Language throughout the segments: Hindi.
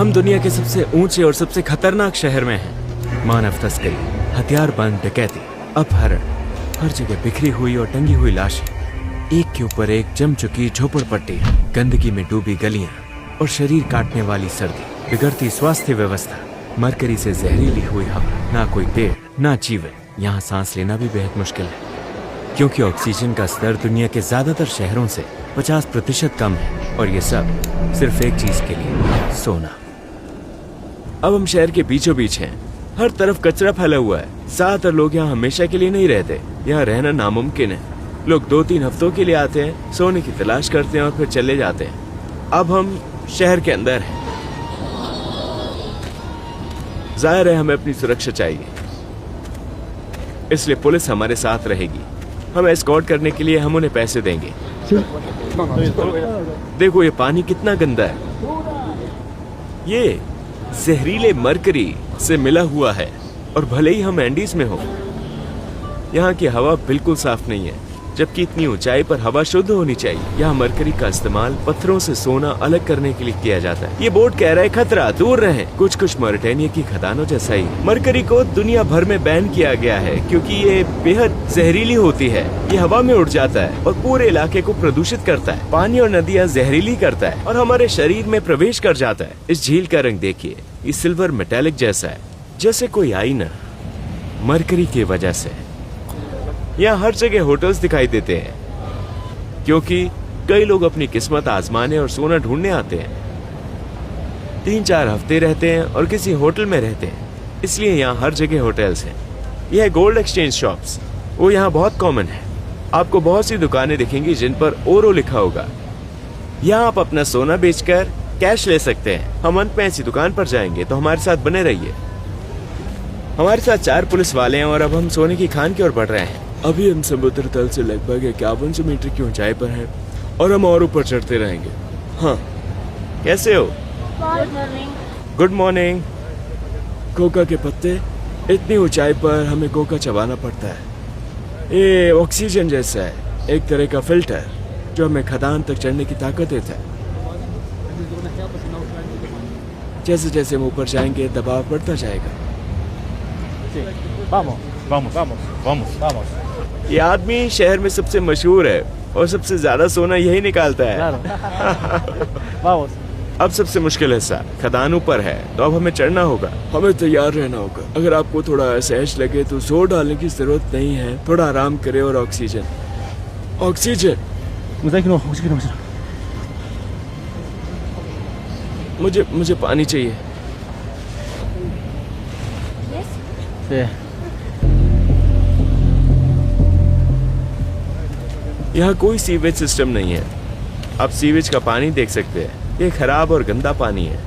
हम दुनिया के सबसे ऊंचे और सबसे खतरनाक शहर में हैं। मानव तस्करी, हथियारबंद डकैती, अपहरण, हर जगह बिखरी हुई और टंगी हुई लाशें, एक के ऊपर एक जम चुकी झोपड़पट्टी, गंदगी में डूबी गलियां और शरीर काटने वाली सर्दी, बिगड़ती स्वास्थ्य व्यवस्था, मरकरी से जहरीली हुई हवा, ना कोई पेड़ ना जीवन। यहाँ सांस लेना भी बेहद मुश्किल है क्योंकि ऑक्सीजन का स्तर दुनिया के ज्यादातर शहरों से 50% कम है। और ये सब सिर्फ एक चीज के लिए, सोना। अब हम शहर के बीचों बीच हैं। हर तरफ कचरा फैला हुआ है। ज्यादातर लोग यहाँ हमेशा के लिए नहीं रहते। यहाँ रहना नामुमकिन है। लोग 2-3 हफ्तों के लिए आते हैं, सोने की तलाश करते हैं और फिर चले जाते हैं। अब हम शहर के अंदर हैं। जाहिर है हमें अपनी सुरक्षा चाहिए, इसलिए पुलिस हमारे साथ रहेगी। हम एस्कॉर्ट करने के लिए हम उन्हें पैसे देंगे। देखो ये पानी कितना गंदा है। ये जहरीले मरकरी से मिला हुआ है और भले ही हम एंडीज में हो, यहाँ की हवा बिल्कुल साफ नहीं है, जबकि इतनी ऊंचाई पर हवा शुद्ध होनी चाहिए। यहाँ मरकरी का इस्तेमाल पत्थरों से सोना अलग करने के लिए किया जाता है। ये बोर्ड कह रहा है खतरा, दूर रहें। कुछ मॉरिटानिया की खदानों जैसा ही मरकरी को दुनिया भर में बैन किया गया है क्योंकि ये बेहद जहरीली होती है। ये हवा में उड़ जाता है और पूरे इलाके को प्रदूषित करता है। पानी और नदियाँ जहरीली करता है और हमारे शरीर में प्रवेश कर जाता है। इस झील का रंग देखिए, ये सिल्वर मेटेलिक जैसा है, जैसे कोई आईना। मरकरी की वजह से यहाँ हर जगह होटल्स दिखाई देते हैं क्योंकि कई लोग अपनी किस्मत आजमाने और सोना ढूंढने आते हैं। 3-4 हफ्ते रहते हैं और किसी होटल में रहते हैं, इसलिए यहाँ हर जगह होटल्स हैं। यह गोल्ड एक्सचेंज शॉप्स, वो यहाँ बहुत कॉमन है। आपको बहुत सी दुकानें दिखेंगी जिन पर ओरो लिखा होगा। यहाँ आप अपना सोना बेचकर कैश ले सकते हैं। हम अंत में ऐसी दुकान पर जाएंगे, तो हमारे साथ बने रहिए। हमारे साथ 4 पुलिस वाले हैं और अब हम सोने की खान की ओर बढ़ रहे हैं। अभी हम समुद्र तल से लगभग 5100 मीटर की ऊंचाई पर हैं और हम और ऊपर चढ़ते रहेंगे। हाँ, कैसे हो? Good morning. कोका के पत्ते, इतनी ऊंचाई पर हमें कोका चबाना पड़ता है। ये ऑक्सीजन जैसा है, एक तरह का फिल्टर जो हमें खदान तक चढ़ने की ताकत देता है। जैसे जैसे हम ऊपर जाएंगे दबाव बढ़ता जाएगा। ये आदमी शहर में सबसे मशहूर है और सबसे ज्यादा सोना यही निकालता है। अब सबसे मुश्किल हिस्सा खदान ऊपर है, तो अब हमें चढ़ना होगा। हमें तैयार रहना होगा। अगर आपको थोड़ा असहज लगे तो जोर डालने की जरूरत नहीं है। थोड़ा आराम करे और ऑक्सीजन मुझे पानी चाहिए। यहाँ कोई सीवेज सिस्टम नहीं है। आप सीवेज का पानी देख सकते हैं, ये खराब और गंदा पानी है।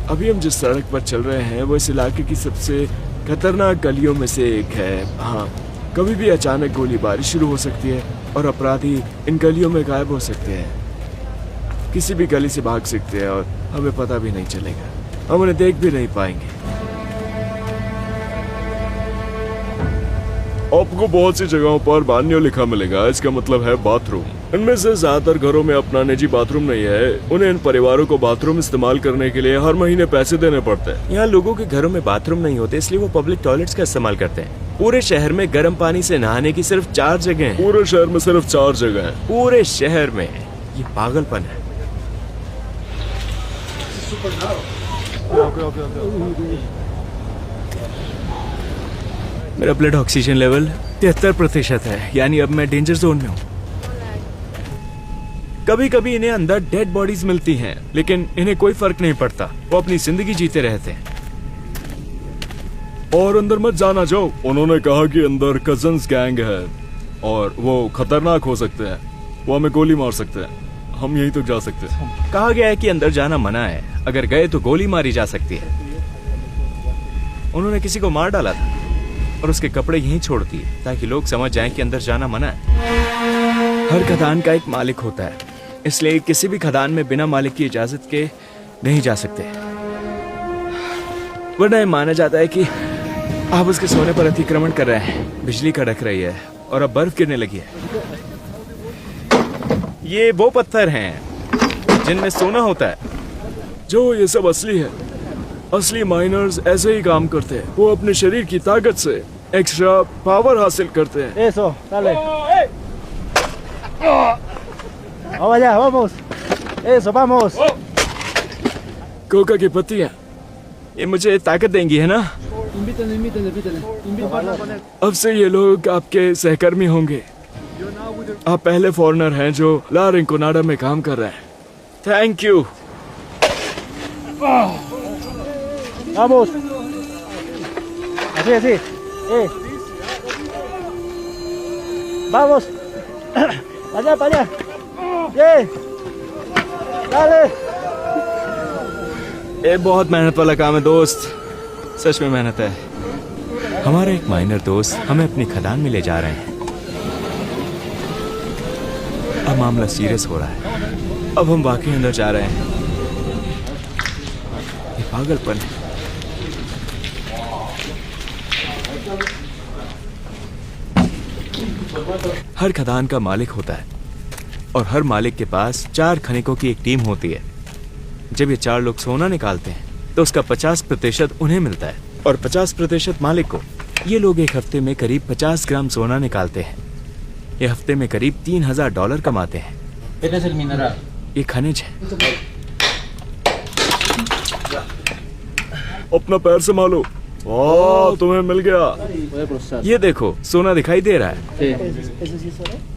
अभी हम जिस सड़क पर चल रहे हैं वो इस इलाके की सबसे खतरनाक गलियों में से एक है। हाँ, कभी भी अचानक गोलीबारी शुरू हो सकती है और अपराधी इन गलियों में गायब हो सकते हैं। किसी भी गली से भाग सकते हैं और हमें पता भी नहीं चलेगा। हम उन्हें देख भी नहीं पाएंगे। आपको बहुत सी जगहों पर बान्यो लिखा मिलेगा, इसका मतलब है बाथरूम। इनमें से ज्यादातर घरों में अपना निजी बाथरूम नहीं है। उन्हें इन परिवारों को बाथरूम इस्तेमाल करने के लिए हर महीने पैसे देने पड़ते हैं। यहाँ लोगों के घरों में बाथरूम नहीं होते, इसलिए वो पब्लिक टॉयलेट्स का इस्तेमाल करते हैं। पूरे शहर में गर्म पानी से नहाने की सिर्फ 4 जगह हैं। पूरे शहर में सिर्फ 4 जगह हैं। पूरे शहर में। ये पागलपन है। मेरा ब्लड ऑक्सीजन लेवल 73% है, यानी अब मैं डेंजर जोन में हूँ। कभी कभी इन्हें अंदर डेड बॉडीज मिलती हैं, लेकिन इन्हें कोई फर्क नहीं पड़ता। वो अपनी जिंदगी जीते रहते हैं। और अंदर मत जाना जाओ। उन्होंने कहा कि अंदर कजन्स गैंग है और वो खतरनाक हो सकते हैं। वो हमें गोली मार सकते हैं। हम यहीं तक जा सकते हैं। कहा गया है कि अंदर जाना मना है। अगर गए तो गोली मारी जा सकती है। उन्होंने किसी को मार डाला था और उसके कपड़े यहीं छोड़ दिए ताकि लोग समझ जाएं कि अंदर जाना मना है। हर खदान का एक मालिक होता है, इसलिए किसी भी खदान में बिना मालिक की इजाजत के नहीं जा सकते, वरना यह माना जाता है कि आप उसके सोने पर अतिक्रमण कर रहे हैं। बिजली कड़क रही है और अब बर्फ गिरने लगी है। ये वो पत्थर हैं जिनमें सोना होता है। जो ये सब असली है। असली माइनर्स ऐसे ही काम करते हैं। वो अपने शरीर की ताकत से एक्स्ट्रा पावर हासिल करते हैं। Eso, dale. Vamos allá, vamos. Eso, vamos. Coca की पत्तियां ये मुझे ताकत देंगी, है ना? अब से ये लोग आपके सहकर्मी होंगे। आप पहले फॉरेनर हैं जो ला रिंकोनाडा में काम कर रहे हैं। Thank you. Vamos. Así, así. Vamos. Allá, para allá. Dale. ये बहुत मेहनत वाला काम है दोस्त, सच में मेहनत है। हमारा एक माइनर दोस्त हमें अपनी खदान में ले जा रहे हैं। अब मामला सीरियस हो रहा है। अब हम वाकई अंदर जा रहे हैं। ये पागलपन है। हर खदान का मालिक होता है और हर मालिक के पास 4 खनिकों की एक टीम होती है। जब ये 4 लोग सोना निकालते हैं तो उसका 50% उन्हें मिलता है और 50% मालिक को। ये लोग एक हफ्ते में करीब 50 ग्राम सोना निकालते हैं। ये हफ्ते में करीब $3000 कमाते हैं। ये खनिज है। अपना पैर संभालो। वाह, तुम्हें मिल गया। ये देखो, सोना दिखाई दे रहा है।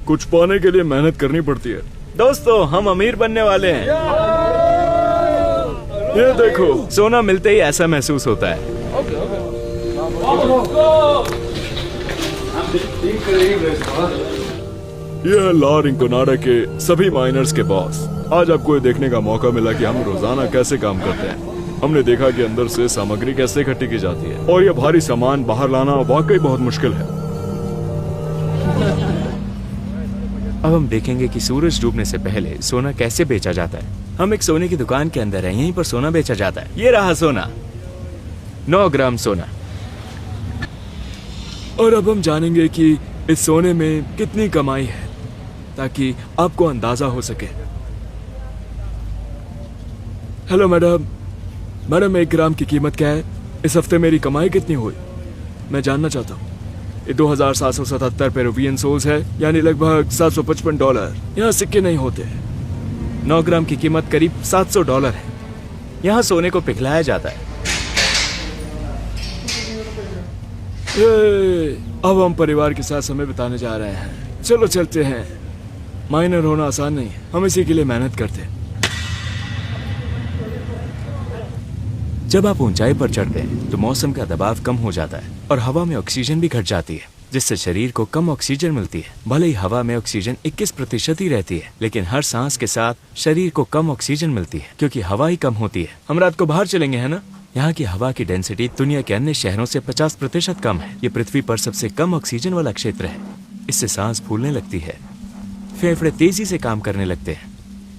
कुछ पाने के लिए मेहनत करनी पड़ती है। दोस्तों, हम अमीर बनने वाले हैं। ये देखो, सोना मिलते ही ऐसा महसूस होता है। ये है ला रिंकोनाडा के सभी माइनर्स के बॉस। आज आपको ये देखने का मौका मिला कि हम रोजाना कैसे काम करते हैं। हमने देखा कि अंदर से सामग्री कैसे इकट्ठी की जाती है और ये भारी सामान बाहर लाना वाकई बहुत मुश्किल है। अब हम देखेंगे कि सूरज डूबने से पहले सोना कैसे बेचा जाता है। हम एक सोने की दुकान के अंदर हैं, यहीं पर सोना बेचा जाता है। ये रहा सोना, 9 ग्राम सोना। और अब हम जानेंगे कि इस सोने में कितनी कमाई है, ताकि आपको अंदाजा हो सके। Hello madam. मैडम, 1 ग्राम की कीमत क्या है? इस हफ्ते मेरी कमाई कितनी हुई, मैं जानना चाहता हूँ। ये 2777 पेरुवियन सोल्स है, यानी लगभग $755। यहाँ सिक्के नहीं होते। 9 ग्राम की कीमत करीब $700 है। यहाँ सोने को पिघलाया जाता है। अब हम परिवार के साथ समय बिताने जा रहे हैं। चलो चलते हैं। माइनर होना आसान नहीं है, हम इसी के लिए मेहनत करते हैं। जब आप ऊंचाई पर चढ़ते हैं तो मौसम का दबाव कम हो जाता है और हवा में ऑक्सीजन भी घट जाती है, जिससे शरीर को कम ऑक्सीजन मिलती है। भले ही हवा में ऑक्सीजन 21% ही रहती है, लेकिन हर सांस के साथ शरीर को कम ऑक्सीजन मिलती है, क्योंकि हवा ही कम होती है। हम रात को बाहर चलेंगे, है ना? यहाँ की हवा की डेंसिटी दुनिया के अन्य शहरों से 50% कम है। ये पृथ्वी पर सबसे कम ऑक्सीजन वाला क्षेत्र है। इससे सांस फूलने लगती है, फेफड़े तेजी से काम करने लगते हैं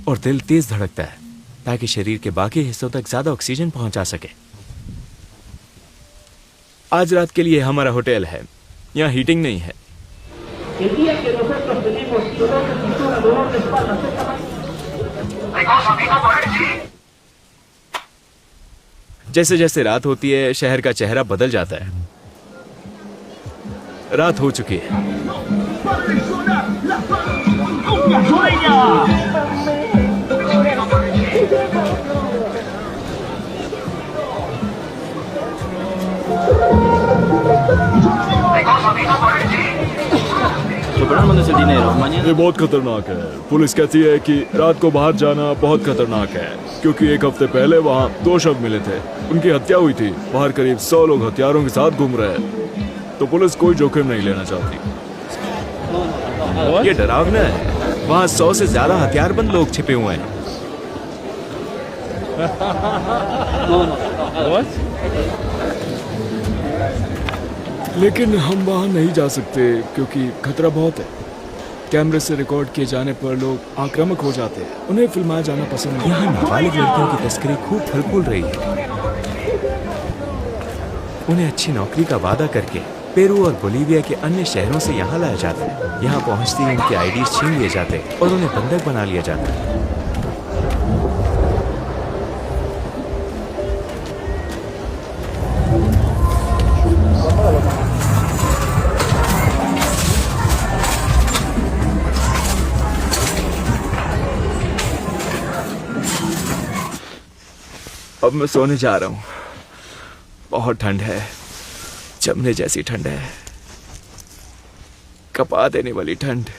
और दिल तेज धड़कता है, ताकि शरीर के बाकी हिस्सों तक ज्यादा ऑक्सीजन पहुंचा सके। आज रात के लिए हमारा होटल है। यहाँ हीटिंग नहीं है। जैसे जैसे रात होती है, शहर का चेहरा बदल जाता है। रात हो चुकी है। ये बहुत खतरनाक है। पुलिस कहती है कि रात को बाहर जाना बहुत खतरनाक है, क्योंकि 1 हफ्ते पहले वहाँ 2 शव मिले थे। उनकी हत्या हुई थी। बाहर करीब 100 लोग हथियारों के साथ घूम रहे हैं, तो पुलिस कोई जोखिम नहीं लेना चाहती। ये डरावना है। वहाँ 100 से ज्यादा हथियारबंद लोग छिपे हुए हैं। लेकिन हम वहाँ नहीं जा सकते क्योंकि खतरा बहुत है। कैमरे से रिकॉर्ड किए जाने पर लोग आक्रामक हो जाते हैं। उन्हें फिल्माया जाना पसंद नहीं। यहाँ नाबालिग लड़कियों की तस्करी खूब फल फूल रही है। उन्हें अच्छी नौकरी का वादा करके पेरू और बोलीविया के अन्य शहरों से यहाँ लाया जाता है। यहाँ पहुँचते ही उनके आईडीज छीन लिए जाते हैं और उन्हें बंधक बना लिया जाता है। अब मैं सोने जा रहा हूँ। बहुत ठंड है, जमने जैसी ठंड है, कपा देने वाली ठंड।